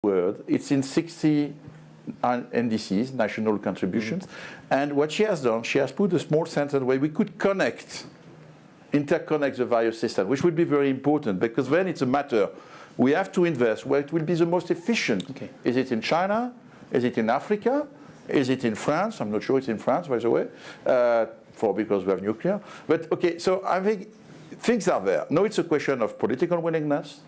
world. It's in 60 NDCs, national contributions. And what she has done, she has put a small sentence where we could interconnect the various systems, which would be very important, because then it's a matter, we have to invest where it will be the most efficient. Okay. Is it in China? Is it in Africa? Is it in France? I'm not sure it's in France, by the way, because we have nuclear. But okay, so I think things are there. Now it's a question of political willingness,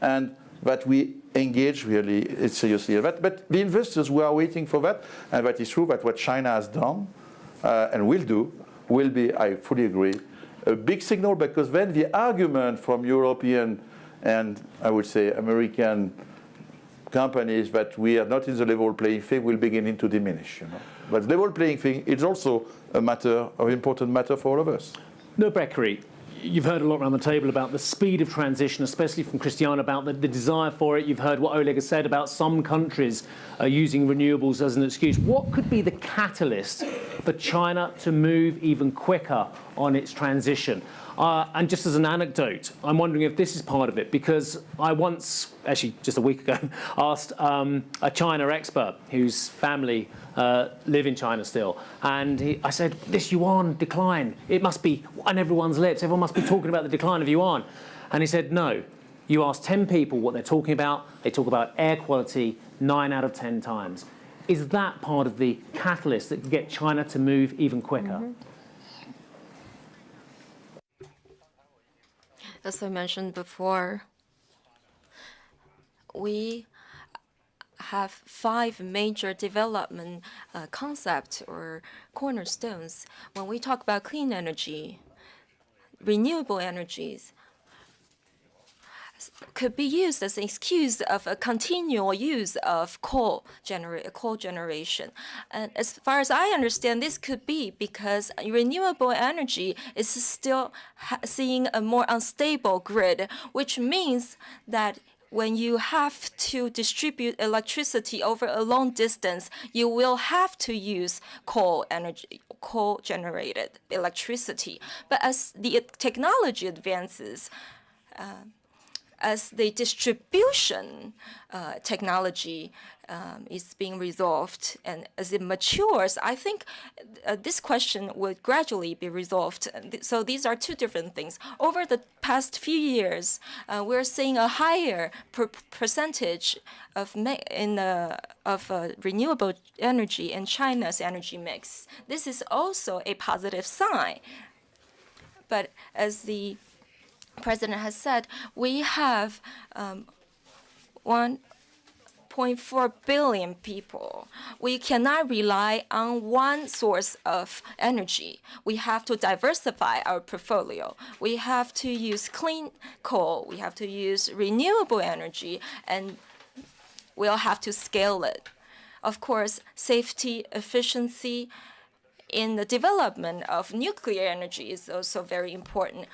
and that we engage really seriously in that. But the investors who are waiting for that, and that is true that what China has done and will do, will be, I fully agree, a big signal, because then the argument from European and I would say American companies that we are not in the level playing field will begin to diminish. But level playing field is also a matter, an important matter for all of us. No, Beccari, you've heard a lot around the table about the speed of transition, especially from Christiane, about the desire for it. You've heard what Oleg has said about some countries using renewables as an excuse. What could be the catalyst for China to move even quicker on its transition? And just as an anecdote, I'm wondering if this is part of it, because I once, actually just a week ago, asked a China expert whose family live in China still, and I said, this yuan decline, it must be on everyone's lips, everyone must be talking about the decline of yuan. And he said, no, you ask 10 people what they're talking about, they talk about air quality 9 out of 10 times. Is that part of the catalyst that can get China to move even quicker? As I mentioned before, we have 5 major development concepts or cornerstones. When we talk about clean energy, renewable energies could be used as an excuse of a continual use of coal generation. And as far as I understand, this could be because renewable energy is still seeing a more unstable grid, which means that when you have to distribute electricity over a long distance, you will have to use coal-generated electricity. But as the technology advances, as the distribution technology is being resolved and as it matures, I think this question would gradually be resolved. So these are 2 different things. Over the past few years, we're seeing a higher percentage of renewable energy in China's energy mix. This is also a positive sign. But as the President has said, we have 1.4 billion people. We cannot rely on one source of energy. We have to diversify our portfolio. We have to use clean coal. We have to use renewable energy, and we'll have to scale it. Of course, safety, efficiency in the development of nuclear energy is also very important.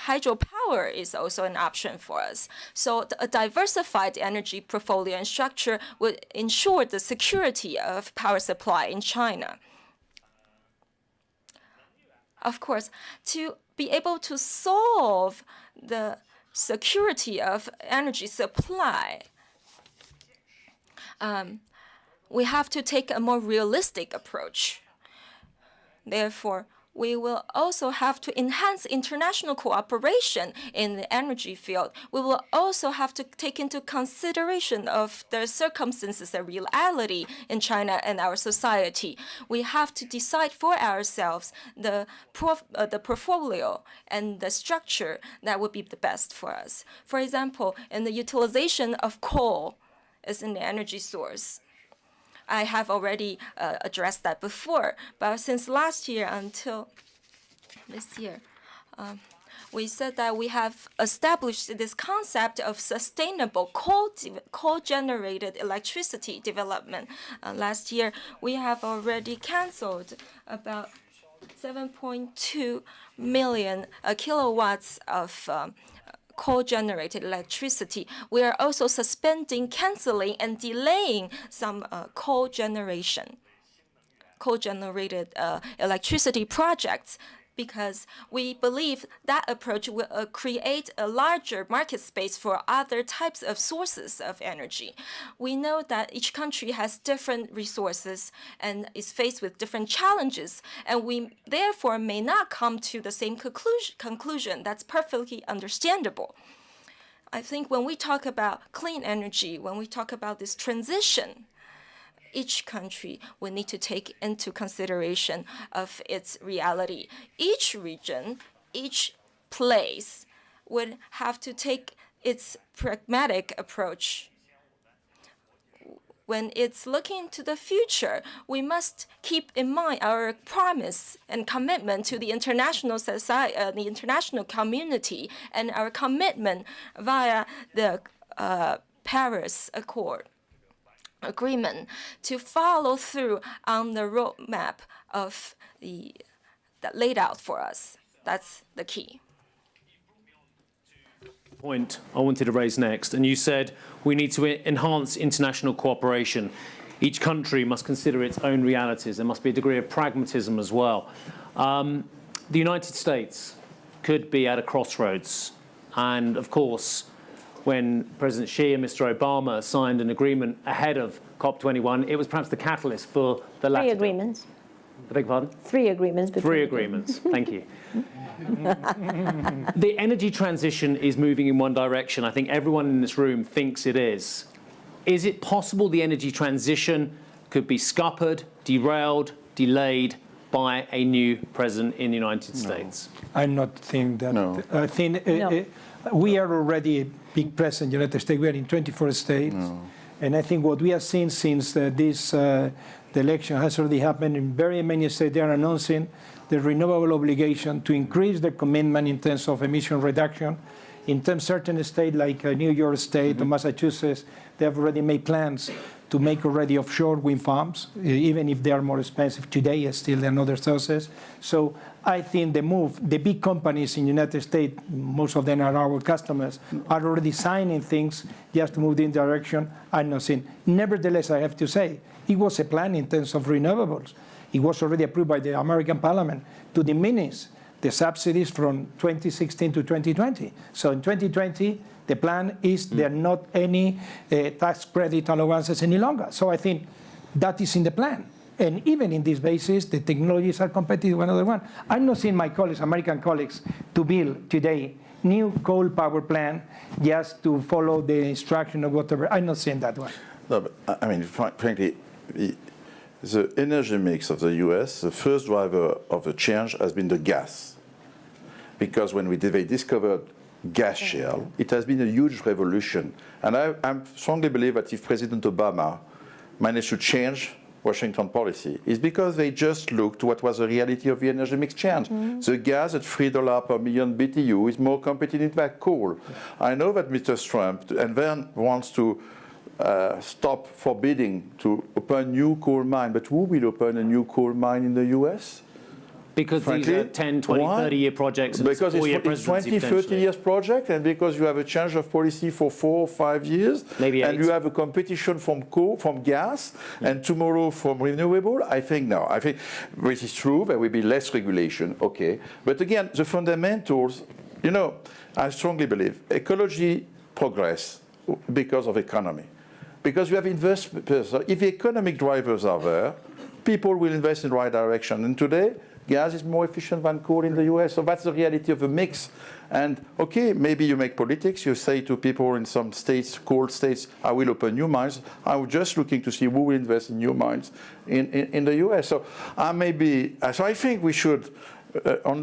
Hydropower is also an option for us. So a diversified energy portfolio and structure would ensure the security of power supply in China. Of course, to be able to solve the security of energy supply, we have to take a more realistic approach. Therefore, we will also have to enhance international cooperation in the energy field. We will also have to take into consideration of the circumstances and reality in China and our society. We have to decide for ourselves the portfolio and the structure that would be the best for us. For example, in the utilization of coal as an energy source, I have already addressed that before, but since last year until this year, we said that we have established this concept of sustainable coal-generated electricity development. Last year, we have already canceled about 7.2 million kilowatts of coal-generated electricity. We are also suspending, canceling, and delaying some coal-generated electricity projects. because we believe that approach will create a larger market space for other types of sources of energy. We know that each country has different resources and is faced with different challenges, and we therefore may not come to the same conclusion. That's perfectly understandable. I think when we talk about clean energy, when we talk about this transition, each country will need to take into consideration of its reality. Each region, each place would have to take its pragmatic approach. When it's looking to the future, we must keep in mind our promise and commitment to the international society, the international community, and our commitment via the Paris Agreement to follow through on the roadmap of that laid out for us. That's the key. Point I wanted to raise next, and you said we need to enhance international cooperation. Each country must consider its own realities. There must be a degree of pragmatism as well. The United States could be at a crossroads, and of course, when President Xi and Mr. Obama signed an agreement ahead of COP21, it was perhaps the catalyst for the latter. 3 agreements. I beg your pardon? 3 agreements. 3 agreements. Thank you. The energy transition is moving in one direction. I think everyone in this room thinks it is. Is it possible the energy transition could be scuppered, derailed, delayed by a new president in the United States? I not think that. No. I think No. we are already a big president in the United States. We are in 24 states. No. And I think what we have seen since the election has already happened in very many states. They are announcing the renewable obligation to increase the commitment in terms of emission reduction. In terms of certain states like New York State or Massachusetts, they have already made plans to make already offshore wind farms, even if they are more expensive today, still there are other sources. So I think the big companies in the United States, most of them are our customers, are already signing things just to move in direction. I'm not seeing. Nevertheless, I have to say, it was a plan in terms of renewables. It was already approved by the American Parliament to diminish the subsidies from 2016 to 2020. So in 2020, the plan is there are not any tax credit allowances any longer. So I think that is in the plan. And even in this basis, the technologies are competitive with another one. I'm not seeing my colleagues, American colleagues, to build today new coal power plant just to follow the instruction of whatever. I'm not seeing that one. No, but I mean, frankly, the energy mix of the US, the first driver of the change has been the gas. Because when they discovered gas shale, it has been a huge revolution. And I strongly believe that if President Obama managed to change Washington policy, it's because they just looked what was the reality of the energy mix change. The gas at $3 per million BTU is more competitive than coal. I know that Mr. Trump and then wants to stop forbidding to open new coal mine, but who will open a new coal mine in the US? Because Frankly, these are 10, 20, why? 30-year projects and Because it's a 4-year it's presidency 20, 30 potentially. years project, and because you have a change of policy for 4 or 5 years, Maybe and 8. you have a competition from coal, from gas, and tomorrow from renewable, I think no. I think this is true, there will be less regulation, okay. But again, the fundamentals, you know, I strongly believe ecology progress because of economy. Because you have investment, if the economic drivers are there, people will invest in the right direction. And today, gas is more efficient than coal in the US. So that's the reality of the mix. And okay, maybe you make politics. You say to people in some states, coal states, I will open new mines. I'm just looking to see who will invest in new mines in the US. So so I think we should,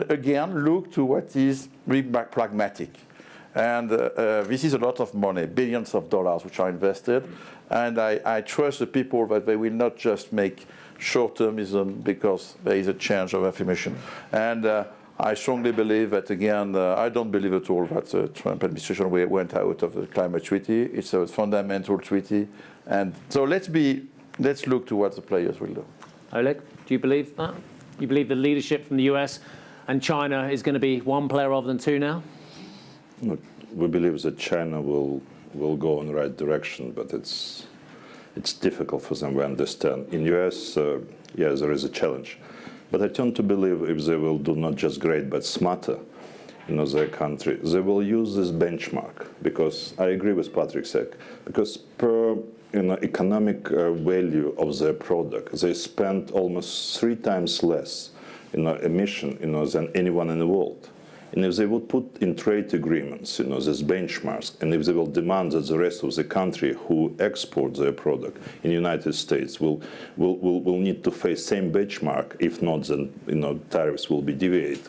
again, look to what is really pragmatic. And this is a lot of money, billions of dollars, which are invested. And I trust the people that they will not just make short-termism because there is a change of affirmation. And I strongly believe that, again, I don't believe at all that the Trump administration went out of the climate treaty. It's a fundamental treaty. And so let's look to what the players will do. Oleg, do you believe that? You believe the leadership from the US and China is going to be one player rather than two now? We believe that China will go in the right direction, but it's difficult for them to understand. In US, yes, there is a challenge. But I tend to believe if they will do not just great but smarter, their country, they will use this benchmark, because I agree with Patrick said, because per economic value of their product, they spend almost 3 times less emission than anyone in the world. And if they would put in trade agreements, these benchmarks, and if they will demand that the rest of the country who export their product in the United States will need to face same benchmark, if not, then tariffs will be deviated,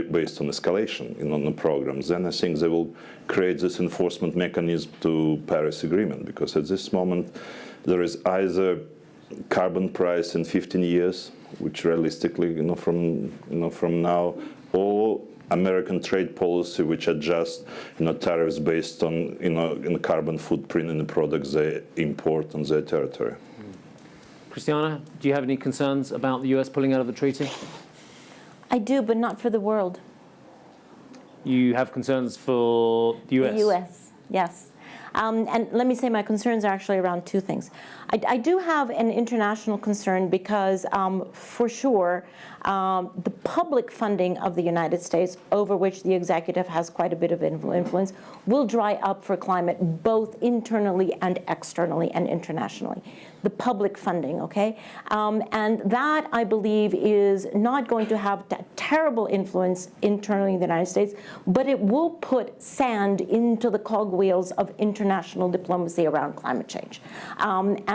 based on escalation on the programs, then I think they will create this enforcement mechanism to Paris Agreement, because at this moment there is either carbon price in 15 years, which realistically, from now, or American trade policy, which adjusts, tariffs based on, in the carbon footprint in the products they import on their territory. Christiana, do you have any concerns about the US pulling out of the treaty? I do, but not for the world. You have concerns for the US? The US, yes. And let me say my concerns are actually around 2 things. I do have an international concern because, for sure, the public funding of the United States, over which the executive has quite a bit of influence, will dry up for climate, both internally and externally and internationally. The public funding, okay? And that, I believe, is not going to have terrible influence internally in the United States, but it will put sand into the cogwheels of international diplomacy around climate change.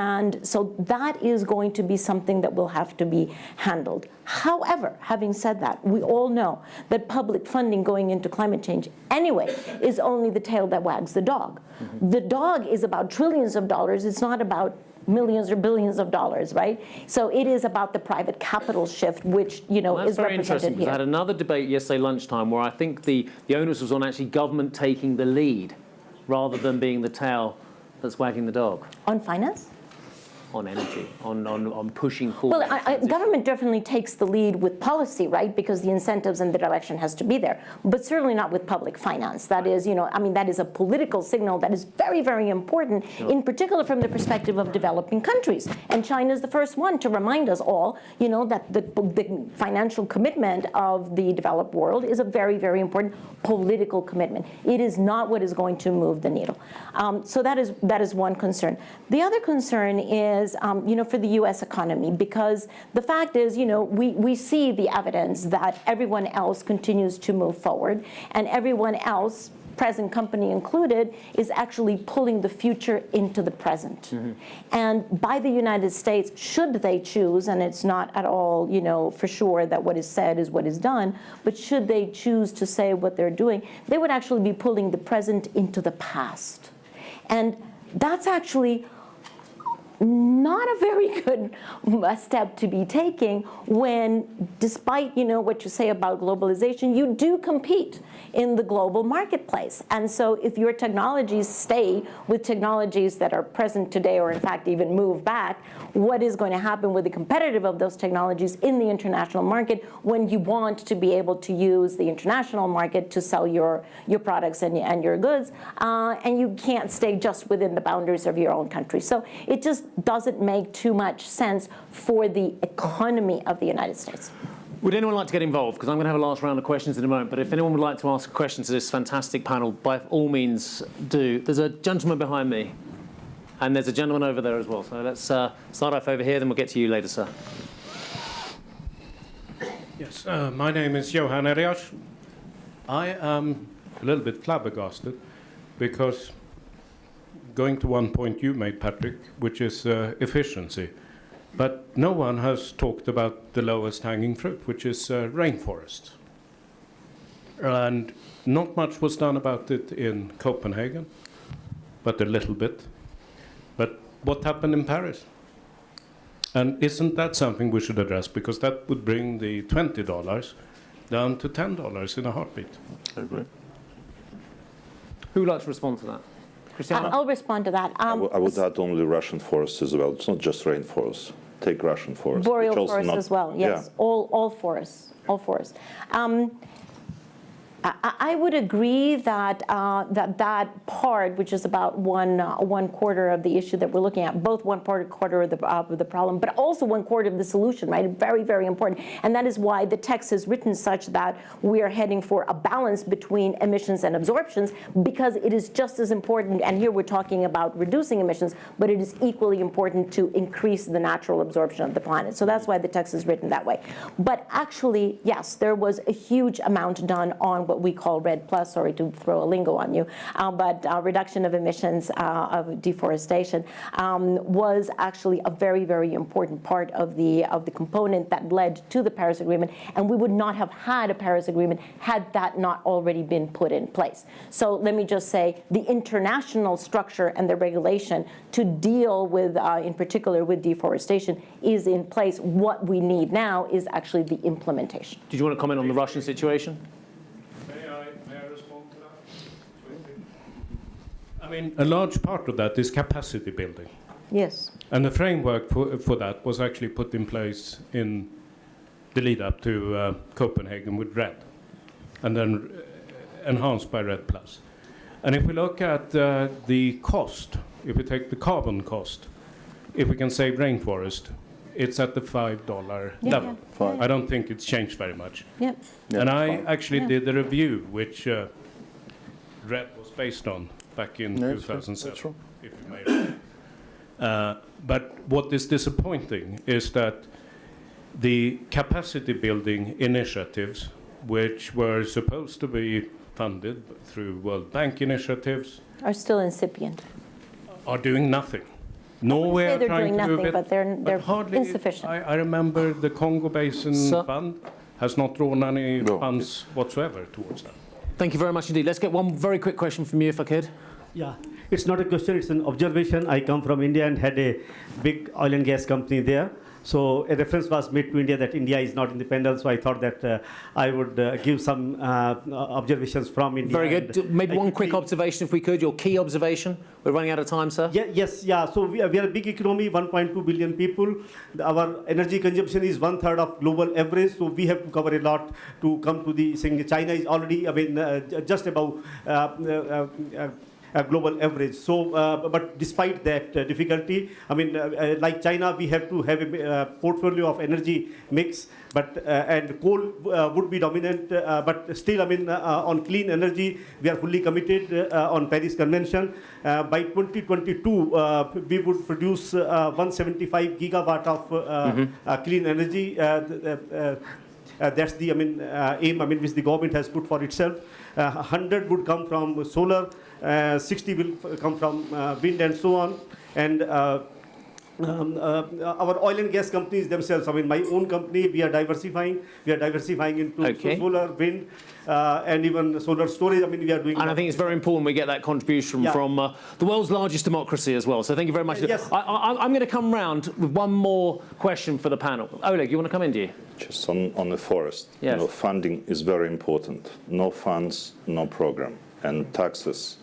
And so that is going to be something that will have to be handled. However, having said that, we all know that public funding going into climate change anyway is only the tail that wags the dog. Mm-hmm. The dog is about trillions of dollars. It's not about millions or billions of dollars, right? So it is about the private capital shift, which, well, is represented here. I had another debate yesterday lunchtime where I think the onus was on actually government taking the lead rather than being the tail that's wagging the dog. On finance? On energy, on pushing forward. Well, government definitely takes the lead with policy, right? Because the incentives and the direction has to be there, but certainly not with public finance. That is, that is a political signal that is very, very important, in particular from the perspective of developing countries. And China is the first one to remind us all, that the financial commitment of the developed world is a very, very important political commitment. It is not what is going to move the needle. So that is one concern. The other concern is, for the U.S. economy, because the fact is, we see the evidence that everyone else continues to move forward, and everyone else, present company included, is actually pulling the future into the present. Mm-hmm. And by the United States, should they choose, and it's not at all, for sure that what is said is what is done, but should they choose to say what they're doing, they would actually be pulling the present into the past. And that's actually not a very good step to be taking when, despite what you say about globalization, you do compete in the global marketplace. And so if your technologies stay with technologies that are present today, or in fact even move back, what is going to happen with the competitive of those technologies in the international market when you want to be able to use the international market to sell your products and your goods, and you can't stay just within the boundaries of your own country. So it just doesn't make too much sense for the economy of the United States. Would anyone like to get involved? Because I'm going to have a last round of questions in a moment, but if anyone would like to ask a question to this fantastic panel, by all means do. There's a gentleman behind me, and there's a gentleman over there as well. So let's start off over here, then we'll get to you later, sir. Yes, my name is Johan Erias. I am a little bit flabbergasted because going to one point you made, Patrick, which is efficiency. But no one has talked about the lowest hanging fruit, which is rainforest. And not much was done about it in Copenhagen, but a little bit. But what happened in Paris? And isn't that something we should address? Because that would bring the $20 down to $10 in a heartbeat. I agree. Who would like to respond to that? Christiana? I'll respond to that. I would add only Russian forests as well. It's not just rainforests. Take Russian forests. Boreal forests as well, yes. Yeah. All forests. I would agree that that part, which is about one quarter of the issue that we're looking at, both quarter of the problem, but also one quarter of the solution, right? Very, very important. And that is why the text is written such that we are heading for a balance between emissions and absorptions, because it is just as important, and here we're talking about reducing emissions, but it is equally important to increase the natural absorption of the planet. So that's why the text is written that way. But actually, yes, there was a huge amount done on what we call REDD+, sorry to throw a lingo on you, but reduction of emissions of deforestation was actually a very, very important part of the component that led to the Paris Agreement, and we would not have had a Paris Agreement had that not already been put in place. So let me just say, the international structure and the regulation to deal with, in particular with deforestation, is in place. What we need now is actually the implementation. Did you want to comment on the Russian situation? May I respond to that? I mean, a large part of that is capacity building. Yes. And the framework for that was actually put in place in the lead up to Copenhagen with REDD, and then enhanced by REDD+. And if we look at the cost, if we take the carbon cost, if we can save rainforest, it's at the $5 level. Yeah. I don't think it's changed very much. Yep. And I actually did the review, which REDD was based on back in 2007, that's true. if you may remember. But what is disappointing is that the capacity building initiatives, which were supposed to be funded through World Bank initiatives, Are still incipient. are doing nothing. Norway Say are they're trying doing to do a nothing, bit, but they're hardly insufficient. I remember the Congo Basin Sir? Fund has not drawn any No. funds whatsoever towards that. Thank you very much indeed. Let's get one very quick question from you, if I could. Yeah, it's not a question, it's an observation. I come from India and had a big oil and gas company there. So a reference was made to India that India is not independent, so I thought that I would give some observations from India. Very good. Maybe one quick observation, if we could, your key observation. We're running out of time, sir. Yeah. So we are a big economy, 1.2 billion people. Our energy consumption is 1/3 of global average, so we have to cover a lot to come to the thing. China is already, just above global average. So, but despite that difficulty, like China, we have to have a portfolio of energy mix. But and coal would be dominant. But still, on clean energy, we are fully committed on Paris Convention. By 2022, we would produce 175 gigawatt of clean energy. That's the aim which the government has put for itself. 100 would come from solar, 60 will come from wind, and so on. And our oil and gas companies themselves, my own company, we are diversifying. We are diversifying into solar, wind, and even solar storage. We are doing. And I think it's very important we get that contribution from the world's largest democracy as well. So thank you very much. Yes. I'm going to come round with one more question for the panel. Oleg, you want to come in, do you? Just on the forest, Yes. funding is very important. No funds, no program, and taxes.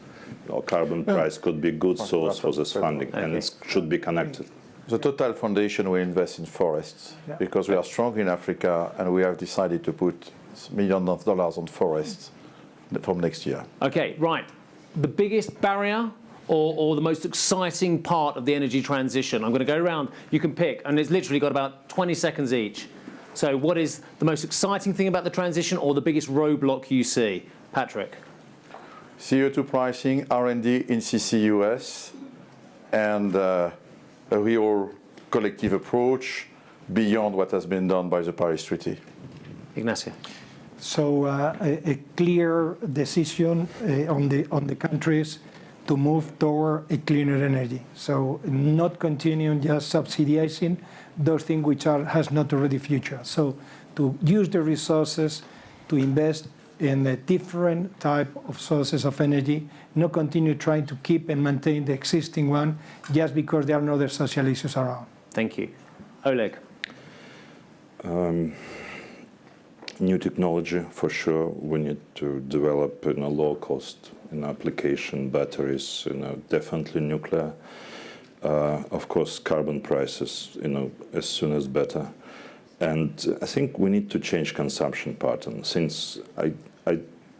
Carbon price could be a good source for this funding, and it should be connected. The Total Foundation will invest in forests because we are strong in Africa, and we have decided to put millions of dollars on forests from next year. Okay, right. The biggest barrier or the most exciting part of the energy transition? I'm going to go around. You can pick, and it's literally got about 20 seconds each. So what is the most exciting thing about the transition or the biggest roadblock you see? Patrick. CO2 pricing, R&D in CCUS, and a real collective approach beyond what has been done by the Paris Treaty. Ignacio. So a clear decision on the countries to move toward a cleaner energy. So not continuing just subsidizing those things which has not already future. So to use the resources to invest in a different type of sources of energy, not continue trying to keep and maintain the existing one just because there are no other social issues around. Thank you. Oleg. New technology, for sure. We need to develop low cost application, batteries, definitely nuclear. Of course, carbon prices, as soon as better. And I think we need to change consumption pattern. Since I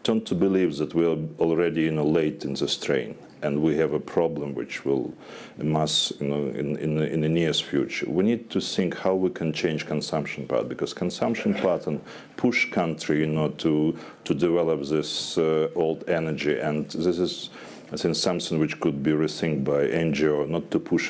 tend to believe that we are already late in this train, and we have a problem which will amass in the nearest future. We need to think how we can change consumption pattern, because consumption pattern push country to develop this old energy, and this is, I think, something which could be rethink by NGO, not to push